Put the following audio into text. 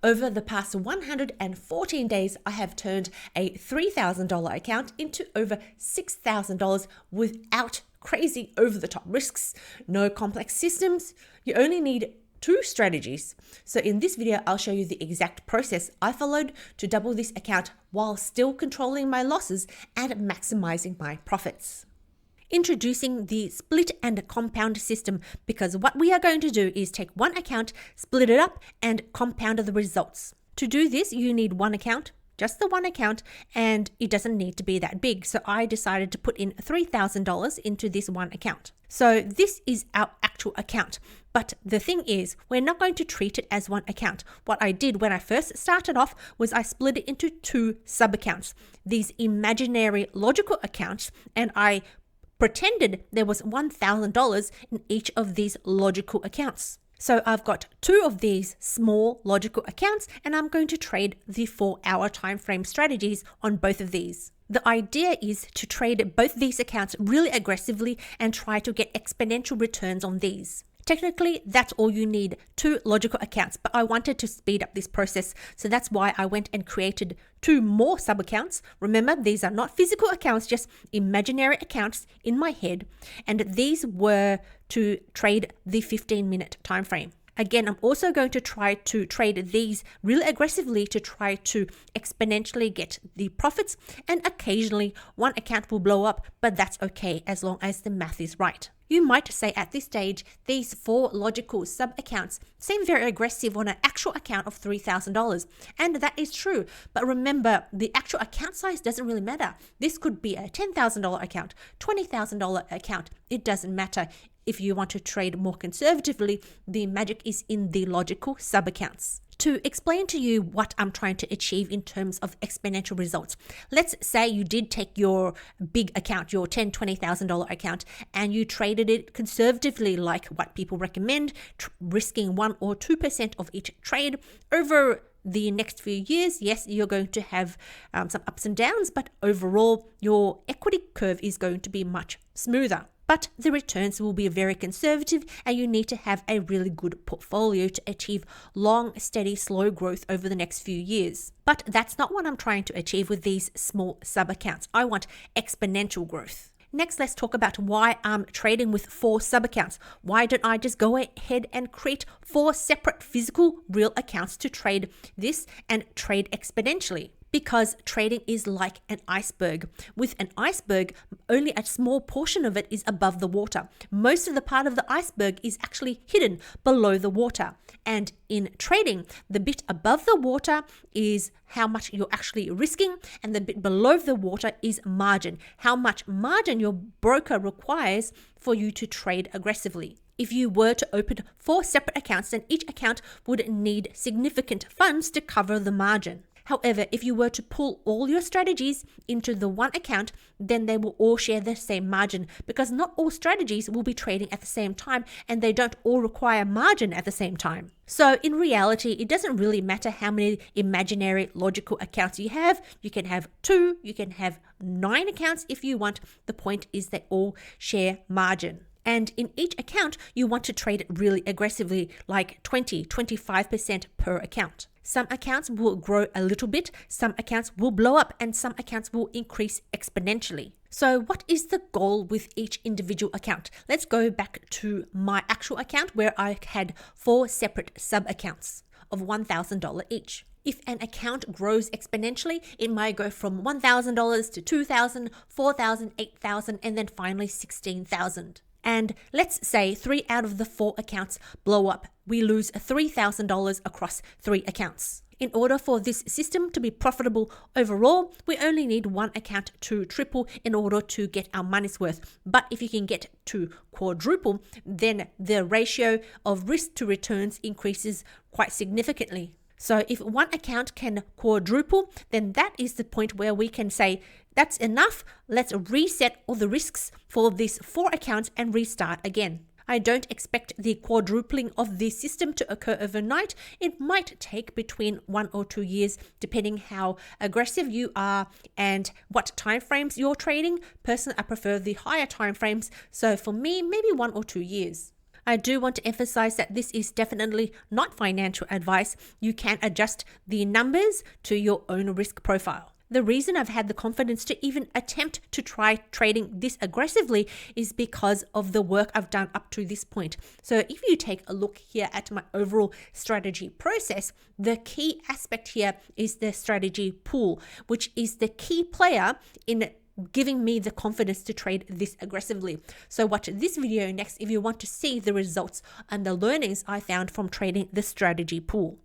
Over the past 114 days, I have turned a $3,000 account into over $6,000 without crazy over-the-top risks, no complex systems. You only need 2 strategies. So in this video, I'll show you the exact process I followed to double this account while still controlling my losses and maximizing my profits. Introducing the split and compound system, because what we are going to do is take one account, split it up, and compound the results. To do this, you need one account, just the one account, and it doesn't need to be that big. So I decided to put in $3,000 into this one account. So this is our actual account. But the thing is, we're not going to treat it as one account. What I did when I first started off was I split it into 2 sub-accounts, these imaginary logical accounts, and I pretended there was $1,000 in each of these logical accounts. So I've got 2 of these small logical accounts, and I'm going to trade the 4-hour time frame strategies on both of these. The idea is to trade both these accounts really aggressively and try to get exponential returns on these. Technically, that's all you need, 2 logical accounts, but I wanted to speed up this process. So that's why I went and created 2 more sub-accounts. Remember, these are not physical accounts, just imaginary accounts in my head. And these were to trade the 15-minute time frame. Again, I'm also going to try to trade these really aggressively to try to exponentially get the profits. And occasionally, one account will blow up, but that's okay as long as the math is right. You might say at this stage, these 4 logical sub-accounts seem very aggressive on an actual account of $3,000. And that is true. But remember, the actual account size doesn't really matter. This could be a $10,000 account, $20,000 account. It doesn't matter. If you want to trade more conservatively, the magic is in the logical sub-accounts. To explain to you what I'm trying to achieve in terms of exponential results, let's say you did take your big account, your $10,000, $20,000 account, and you traded it conservatively like what people recommend, risking 1 or 2% of each trade over the next few years. Yes, you're going to have some ups and downs, but overall, your equity curve is going to be much smoother. But the returns will be very conservative, and you need to have a really good portfolio to achieve long, steady, slow growth over the next few years. But that's not what I'm trying to achieve with these small sub-accounts. I want exponential growth. Next, let's talk about why I'm trading with 4 sub-accounts. Why don't I just go ahead and create 4 separate physical real accounts to trade this and trade exponentially? Because trading is like an iceberg. With an iceberg, only a small portion of it is above the water. Most of the part of the iceberg is actually hidden below the water. And in trading, the bit above the water is how much you're actually risking, and the bit below the water is margin, how much margin your broker requires for you to trade aggressively. If you were to open 4 separate accounts, then each account would need significant funds to cover the margin. However, if you were to pull all your strategies into the one account, then they will all share the same margin, because not all strategies will be trading at the same time, and they don't all require margin at the same time. So in reality, it doesn't really matter how many imaginary logical accounts you have. You can have 2, you can have 9 accounts if you want. The point is they all share margin. And in each account, you want to trade it really aggressively, like 20-25% per account. Some accounts will grow a little bit, some accounts will blow up, and some accounts will increase exponentially. So what is the goal with each individual account? Let's go back to my actual account where I had 4 separate sub-accounts of $1,000 each. If an account grows exponentially, it might go from $1,000 to $2,000, $4,000, $8,000, and then finally $16,000. And let's say 3 out of the 4 accounts blow up. We lose $3,000 across 3 accounts. In order for this system to be profitable overall, we only need one account to triple in order to get our money's worth. But if you can get to quadruple, then the ratio of risk to returns increases quite significantly. So if one account can quadruple, then that is the point where we can say, that's enough, let's reset all the risks for these 4 accounts and restart again. I don't expect the quadrupling of the system to occur overnight. It might take between 1 or 2 years, depending how aggressive you are and what timeframes you're trading. Personally, I prefer the higher timeframes. So for me, maybe 1 or 2 years. I do want to emphasize that this is definitely not financial advice. You can adjust the numbers to your own risk profile. The reason I've had the confidence to even attempt to try trading this aggressively is because of the work I've done up to this point. So if you take a look here at my overall strategy process, the key aspect here is the strategy pool, which is the key player in giving me the confidence to trade this aggressively. So watch this video next if you want to see the results and the learnings I found from trading the strategy pool.